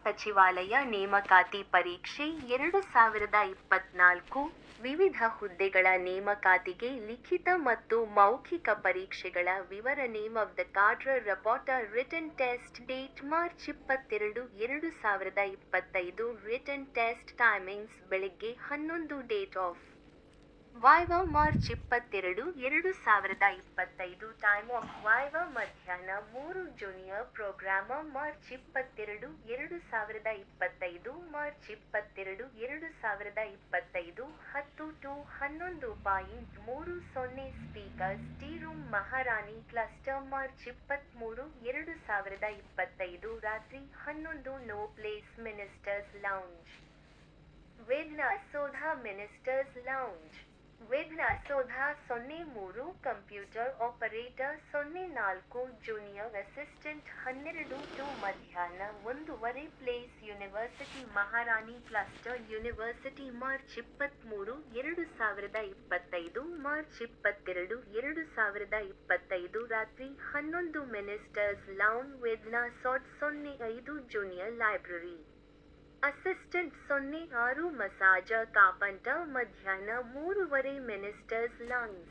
ಸಚಿವಾಲಯ ನೇಮಕಾತಿ ಪರೀಕ್ಷೆ 2024 ವಿವಿಧ ಹುದ್ದೆಗಳ ನೇಮಕಾತಿಗೆ ಲಿಖಿತ ಮತ್ತು ಮೌಖಿಕ ಪರೀಕ್ಷೆಗಳ ವಿವರ name of the cadre reporter written test date March 22, 2025 written test timings ಬೆಳಿಗ್ಗೆ 11 date of viva March 22, 2025 time of viva ಮಧ್ಯಾಹ್ನ 3 junior programmer March 22, 2025 March 22, 2025 10 to 11:30 speakers tea room Maharani cluster March 23, 2025 ರಾತ್ರಿ 11 no place ministers lounge Vidhana Soudha ministers lounge Vidhana Soudha 03 computer operator 04 junior assistant 12 to ಮಧ್ಯಾಹ್ನ 1:15 place university Maharani cluster university March 23, 2025 March 22, 2025 ರಾತ್ರಿ 11 ministers lounge Vidhana Soudha 05 junior library assistant 06 ಮಸಾಜ carpenter ಮಧ್ಯಾಹ್ನ 3:15 ministers lounge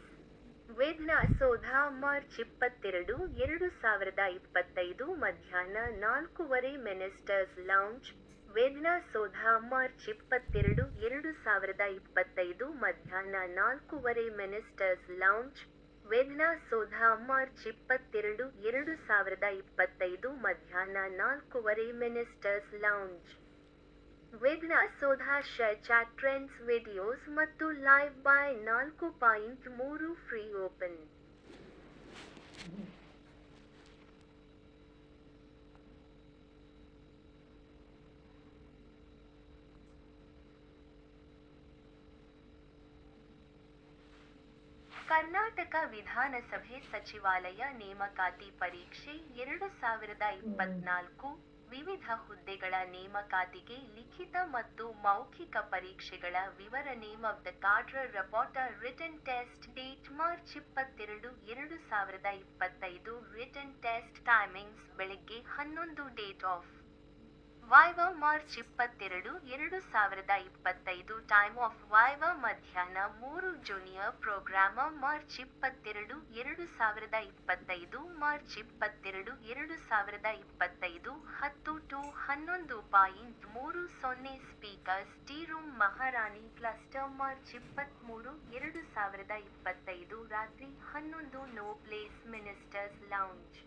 ವೇದನಾಸೌಧ March 22, 2025 ಮಧ್ಯಾಹ್ನ 4:15 ministers lounge ವೇದನಾಸೌಧ March 22, 2025 ಮಧ್ಯಾಹ್ನ 4:15 ministers lounge ವೇದನಾಸೌಧ March 22, 2025 ಮಧ್ಯಾಹ್ನ 4:15 ministers lounge Vidhana Soudha ShareChat trends videos ಮತ್ತು live by 4.3 free open Karnataka Vidhana Sabha ಸಚಿವಾಲಯ ನೇಮಕಾತಿ ಪರೀಕ್ಷೆ 2024 ವಿವಿಧ ಹುದ್ದೆಗಳ ನೇಮಕಾತಿಗೆ ಲಿಖಿತ ಮತ್ತು ಮೌಖಿಕ ಪರೀಕ್ಷೆಗಳ ವಿವರ name of the cadre reporter written test date March 22, 2025 written test timings ಬೆಳಿಗ್ಗೆ 11 date of viva March 22, 2025 time of viva ಮಧ್ಯಾಹ್ನ 3 junior programmer March 22, 2025 March 22, 2025 10 to 11:30 speakers tea room Maharani cluster March 23, 2025 ರಾತ್ರಿ 11 no place ministers lounge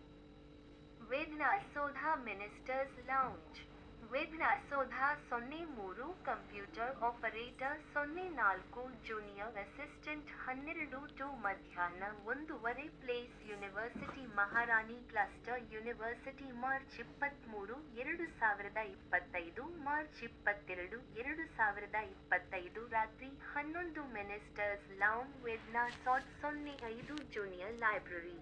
Vidhana Soudha ministers lounge Vidhana Soudha 03 computer operator 04 junior assistant 12 to ಮಧ್ಯಾಹ್ನ 1:15 place university Maharani cluster university March 23, 2025 March 22, 2025 ರಾತ್ರಿ 11 ministers lounge Vidhana Soudha 05 junior library